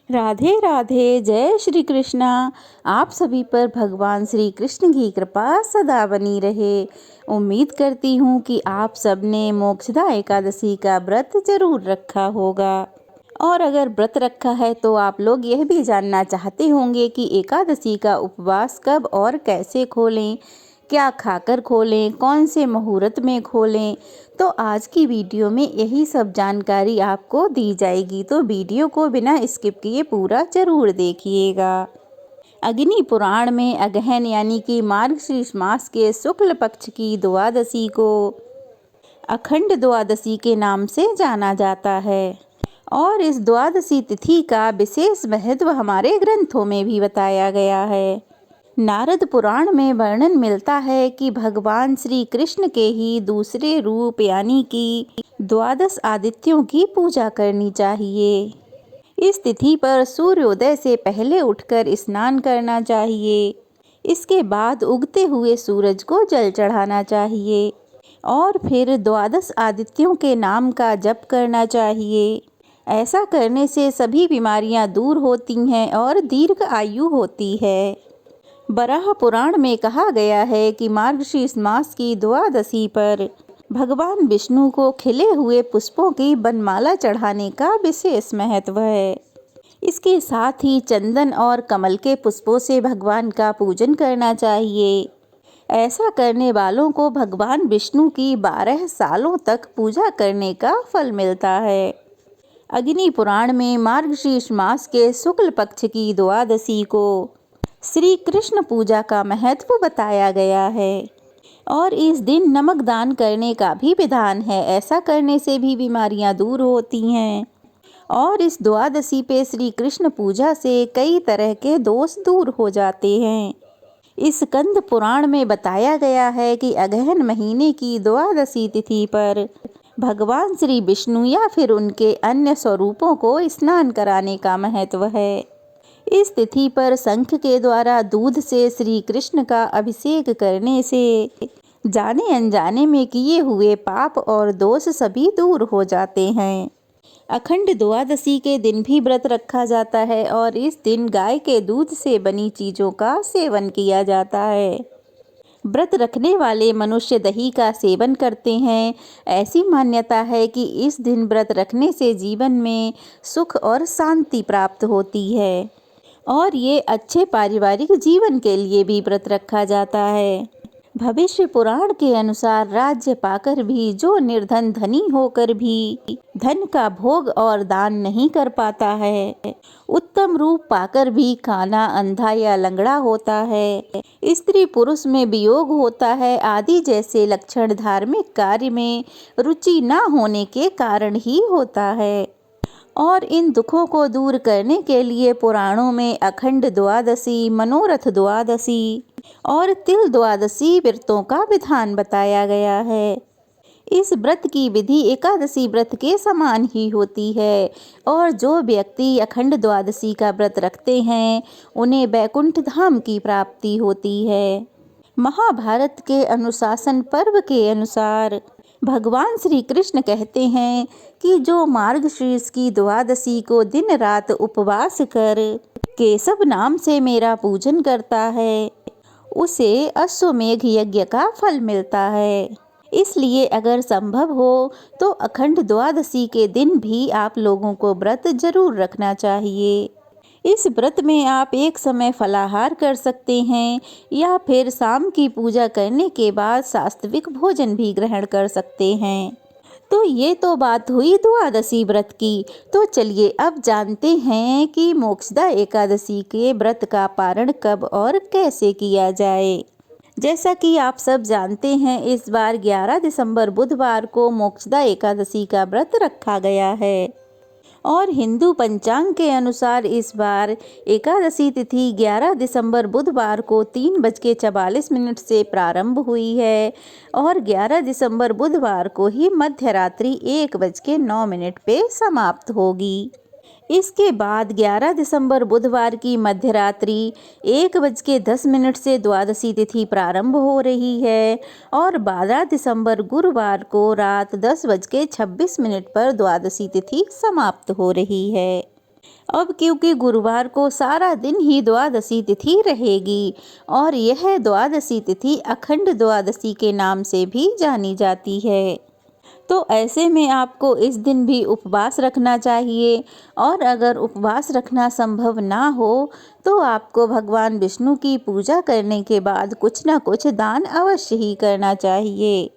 राधे राधे। जय श्री कृष्णा। आप सभी पर भगवान श्री कृष्ण की कृपा सदा बनी रहे। उम्मीद करती हूँ कि आप सबने मोक्षदा एकादशी का व्रत जरूर रखा होगा। और अगर व्रत रखा है तो आप लोग यह भी जानना चाहते होंगे कि एकादशी का उपवास कब और कैसे खोलें, क्या खाकर खोलें, कौन से मुहूर्त में खोलें। तो आज की वीडियो में यही सब जानकारी आपको दी जाएगी, तो वीडियो को बिना स्किप किए पूरा जरूर देखिएगा। अग्नि पुराण में अगहन यानी कि मार्गशीर्ष मास के शुक्ल पक्ष की द्वादशी को अखंड द्वादशी के नाम से जाना जाता है और इस द्वादशी तिथि का विशेष महत्व हमारे ग्रंथों में भी बताया गया है। नारद पुराण में वर्णन मिलता है कि भगवान श्री कृष्ण के ही दूसरे रूप यानी कि द्वादश आदित्यों की पूजा करनी चाहिए। इस तिथि पर सूर्योदय से पहले उठकर स्नान करना चाहिए। इसके बाद उगते हुए सूरज को जल चढ़ाना चाहिए और फिर द्वादश आदित्यों के नाम का जप करना चाहिए। ऐसा करने से सभी बीमारियां दूर होती हैं और दीर्घ आयु होती है। बराह पुराण में कहा गया है कि मार्गशीर्ष मास की द्वादशी पर भगवान विष्णु को खिले हुए पुष्पों की बनमाला चढ़ाने का विशेष महत्व है। इसके साथ ही चंदन और कमल के पुष्पों से भगवान का पूजन करना चाहिए। ऐसा करने वालों को भगवान विष्णु की 12 सालों तक पूजा करने का फल मिलता है। अग्नि पुराण में मार्गशीर्ष मास के शुक्ल पक्ष की द्वादशी को श्री कृष्ण पूजा का महत्व बताया गया है और इस दिन नमक दान करने का भी विधान है। ऐसा करने से भी बीमारियां दूर होती हैं और इस द्वादशी पे श्री कृष्ण पूजा से कई तरह के दोष दूर हो जाते हैं। इस स्कंद पुराण में बताया गया है कि अगहन महीने की द्वादशी तिथि पर भगवान श्री विष्णु या फिर उनके अन्य स्वरूपों को स्नान कराने का महत्व है। इस तिथि पर शंख के द्वारा दूध से श्री कृष्ण का अभिषेक करने से जाने अनजाने में किए हुए पाप और दोष सभी दूर हो जाते हैं। अखंड द्वादशी के दिन भी व्रत रखा जाता है और इस दिन गाय के दूध से बनी चीज़ों का सेवन किया जाता है। व्रत रखने वाले मनुष्य दही का सेवन करते हैं। ऐसी मान्यता है कि इस दिन व्रत रखने से जीवन में सुख और शांति प्राप्त होती है और ये अच्छे पारिवारिक जीवन के लिए भी व्रत रखा जाता है। भविष्य पुराण के अनुसार राज्य पाकर भी जो निर्धन धनी होकर भी धन का भोग और दान नहीं कर पाता है, उत्तम रूप पाकर भी काना, अंधा या लंगड़ा होता है, स्त्री पुरुष में वियोग होता है आदि जैसे लक्षण धार्मिक कार्य में रुचि न होने के कारण ही होता है। और इन दुखों को दूर करने के लिए पुराणों में अखंड द्वादशी, मनोरथ द्वादशी और तिल द्वादशी व्रतों का विधान बताया गया है। इस व्रत की विधि एकादशी व्रत के समान ही होती है और जो व्यक्ति अखंड द्वादशी का व्रत रखते हैं उन्हें वैकुंठ धाम की प्राप्ति होती है। महाभारत के अनुशासन पर्व के अनुसार भगवान श्री कृष्ण कहते हैं कि जो मार्गशीर्ष की द्वादशी को दिन रात उपवास कर केशव नाम से मेरा पूजन करता है उसे अश्वमेघ यज्ञ का फल मिलता है। इसलिए अगर संभव हो तो अखंड द्वादशी के दिन भी आप लोगों को व्रत जरूर रखना चाहिए। इस व्रत में आप एक समय फलाहार कर सकते हैं या फिर शाम की पूजा करने के बाद सात्विक भोजन भी ग्रहण कर सकते हैं। तो ये तो बात हुई द्वादशी व्रत की। तो चलिए अब जानते हैं कि मोक्षदा एकादशी के व्रत का पारण कब और कैसे किया जाए। जैसा कि आप सब जानते हैं इस बार 11 दिसंबर बुधवार को मोक्षदा एकादशी का व्रत रखा गया है और हिंदू पंचांग के अनुसार इस बार एकादशी तिथि 11 दिसंबर बुधवार को 3:44 से प्रारंभ हुई है और 11 दिसंबर बुधवार को ही मध्य रात्रि 1:09 पे समाप्त होगी। इसके बाद 11 दिसंबर बुधवार की मध्य रात्रि 1:10 से द्वादशी तिथि प्रारंभ हो रही है और 12 दिसंबर गुरुवार को रात 10:26 पर द्वादशी तिथि समाप्त हो रही है। अब क्योंकि गुरुवार को सारा दिन ही द्वादशी तिथि रहेगी और यह द्वादशी तिथि अखंड द्वादशी के नाम से भी जानी जाती है, तो ऐसे में आपको इस दिन भी उपवास रखना चाहिए। और अगर उपवास रखना संभव ना हो तो आपको भगवान विष्णु की पूजा करने के बाद कुछ न कुछ दान अवश्य ही करना चाहिए।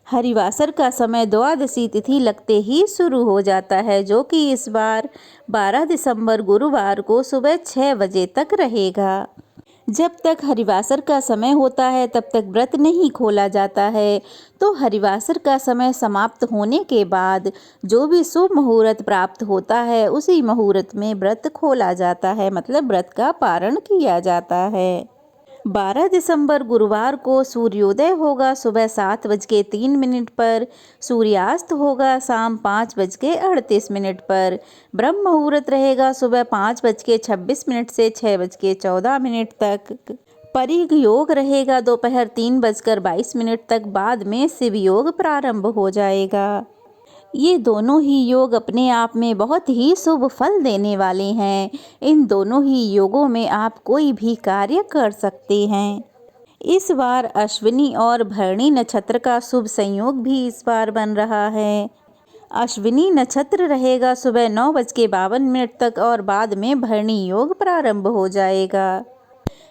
हरिवासर का समय द्वादशी तिथि लगते ही शुरू हो जाता है, जो कि इस बार 12 दिसंबर गुरुवार को सुबह 6 बजे तक रहेगा। जब तक हरिवासर का समय होता है तब तक व्रत नहीं खोला जाता है, तो हरिवासर का समय समाप्त होने के बाद जो भी शुभ मुहूर्त प्राप्त होता है उसी मुहूर्त में व्रत खोला जाता है, मतलब व्रत का पारण किया जाता है। 12 दिसंबर गुरुवार को सूर्योदय होगा सुबह 7:03 पर, सूर्यास्त होगा शाम 5:38 पर, ब्रह्म मुहूर्त रहेगा सुबह 5:26 से 6:14 तक, परिग योग रहेगा दोपहर 3:22 तक, बाद में शिव योग प्रारंभ हो जाएगा। ये दोनों ही योग अपने आप में बहुत ही शुभ फल देने वाले हैं। इन दोनों ही योगों में आप कोई भी कार्य कर सकते हैं। इस बार अश्विनी और भरणी नक्षत्र का शुभ संयोग भी इस बार बन रहा है। अश्विनी नक्षत्र रहेगा सुबह 9:52 तक और बाद में भरणी योग प्रारंभ हो जाएगा।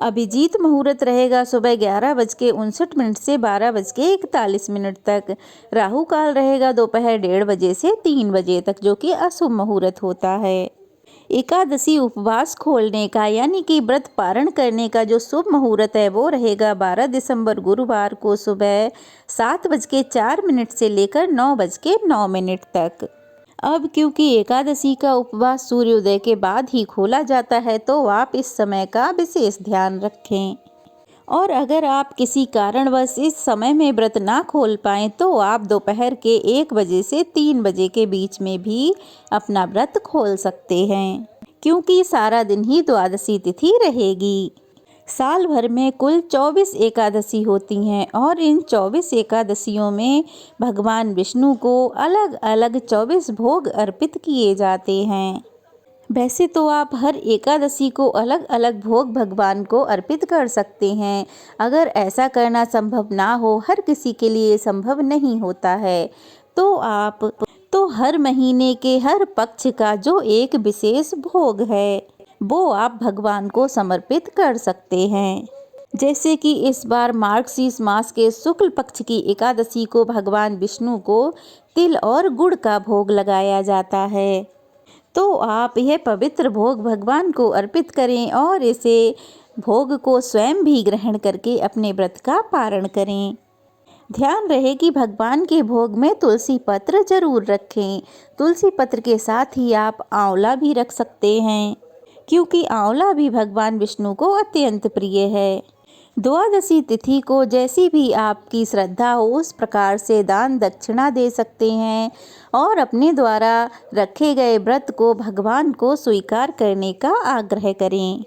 अभिजीत मुहूर्त रहेगा सुबह 11:59 से 12:41 तक। राहु काल रहेगा दोपहर 1:30 बजे से 3 बजे तक, जो कि अशुभ मुहूर्त होता है। एकादशी उपवास खोलने का यानी कि व्रत पारण करने का जो शुभ मुहूर्त है वो रहेगा 12 दिसंबर गुरुवार को सुबह 7:04 से लेकर 9:09 तक। अब क्योंकि एकादशी का उपवास सूर्योदय के बाद ही खोला जाता है, तो आप इस समय का विशेष ध्यान रखें। और अगर आप किसी कारणवश इस समय में व्रत ना खोल पाएँ तो आप दोपहर के 1 बजे से 3 बजे के बीच में भी अपना व्रत खोल सकते हैं, क्योंकि सारा दिन ही द्वादशी तिथि रहेगी। साल भर में कुल 24 एकादशी होती हैं और इन 24 एकादशियों में भगवान विष्णु को अलग अलग 24 भोग अर्पित किए जाते हैं। वैसे तो आप हर एकादशी को अलग अलग भोग भगवान को अर्पित कर सकते हैं। अगर ऐसा करना संभव ना हो, हर किसी के लिए संभव नहीं होता है, तो हर महीने के हर पक्ष का जो एक विशेष भोग है वो आप भगवान को समर्पित कर सकते हैं। जैसे कि इस बार मार्गशीर्ष मास के शुक्ल पक्ष की एकादशी को भगवान विष्णु को तिल और गुड़ का भोग लगाया जाता है, तो आप यह पवित्र भोग भगवान को अर्पित करें और इसे भोग को स्वयं भी ग्रहण करके अपने व्रत का पारण करें। ध्यान रहे कि भगवान के भोग में तुलसी पत्र जरूर रखें। तुलसी पत्र के साथ ही आप आंवला भी रख सकते हैं, क्योंकि आंवला भी भगवान विष्णु को अत्यंत प्रिय है। द्वादशी तिथि को जैसी भी आपकी श्रद्धा हो उस प्रकार से दान दक्षिणा दे सकते हैं और अपने द्वारा रखे गए व्रत को भगवान को स्वीकार करने का आग्रह करें।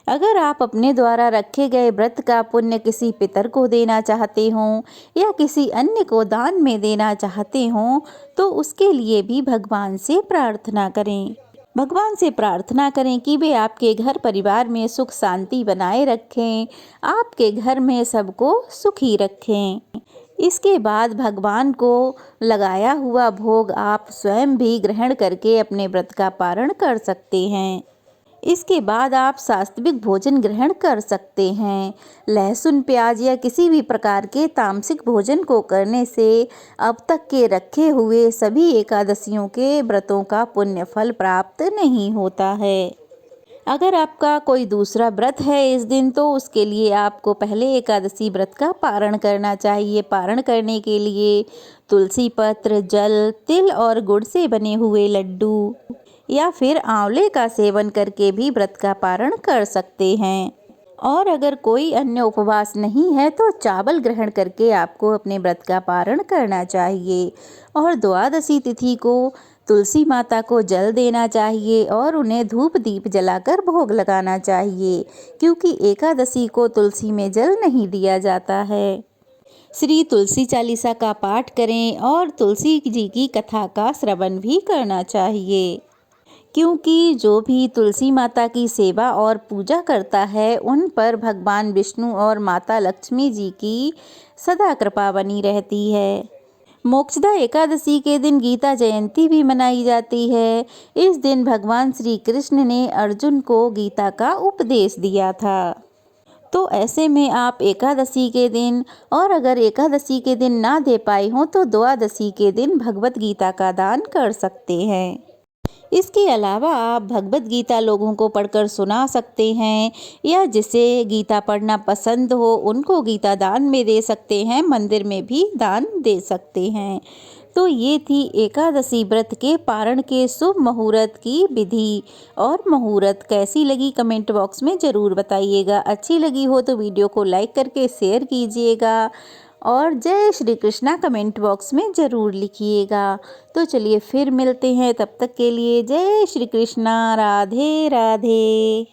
अगर आप अपने द्वारा रखे गए व्रत का पुण्य किसी पितर को देना चाहते हों या किसी अन्य को दान में देना चाहते हों, तो उसके लिए भी भगवान से प्रार्थना करें। भगवान से प्रार्थना करें कि वे आपके घर परिवार में सुख शांति बनाए रखें, आपके घर में सबको सुखी रखें। इसके बाद भगवान को लगाया हुआ भोग आप स्वयं भी ग्रहण करके अपने व्रत का पारण कर सकते हैं। इसके बाद आप सात्विक भोजन ग्रहण कर सकते हैं। लहसुन, प्याज या किसी भी प्रकार के तामसिक भोजन को करने से अब तक के रखे हुए सभी एकादशियों के व्रतों का पुण्य फल प्राप्त नहीं होता है। अगर आपका कोई दूसरा व्रत है इस दिन, तो उसके लिए आपको पहले एकादशी व्रत का पारण करना चाहिए। पारण करने के लिए तुलसी पत्र, जल, तिल और गुड़ से बने हुए लड्डू या फिर आंवले का सेवन करके भी व्रत का पारण कर सकते हैं। और अगर कोई अन्य उपवास नहीं है तो चावल ग्रहण करके आपको अपने व्रत का पारण करना चाहिए। और द्वादशी तिथि को तुलसी माता को जल देना चाहिए और उन्हें धूप दीप जलाकर भोग लगाना चाहिए, क्योंकि एकादशी को तुलसी में जल नहीं दिया जाता है। श्री तुलसी चालीसा का पाठ करें और तुलसी जी की कथा का श्रवण भी करना चाहिए, क्योंकि जो भी तुलसी माता की सेवा और पूजा करता है उन पर भगवान विष्णु और माता लक्ष्मी जी की सदा कृपा बनी रहती है। मोक्षदा एकादशी के दिन गीता जयंती भी मनाई जाती है। इस दिन भगवान श्री कृष्ण ने अर्जुन को गीता का उपदेश दिया था। तो ऐसे में आप एकादशी के दिन, और अगर एकादशी के दिन ना दे पाए हों तो द्वादशी के दिन भगवत गीता का दान कर सकते हैं। इसके अलावा आप भगवत गीता लोगों को पढ़कर सुना सकते हैं, या जिसे गीता पढ़ना पसंद हो उनको गीता दान में दे सकते हैं, मंदिर में भी दान दे सकते हैं। तो ये थी एकादशी व्रत के पारण के शुभ मुहूर्त की विधि। और मुहूर्त कैसी लगी कमेंट बॉक्स में ज़रूर बताइएगा। अच्छी लगी हो तो वीडियो को लाइक करके शेयर कीजिएगा, और जय श्री कृष्णा कमेंट बॉक्स में ज़रूर लिखिएगा। तो चलिए फिर मिलते हैं, तब तक के लिए जय श्री कृष्णा, राधे राधे।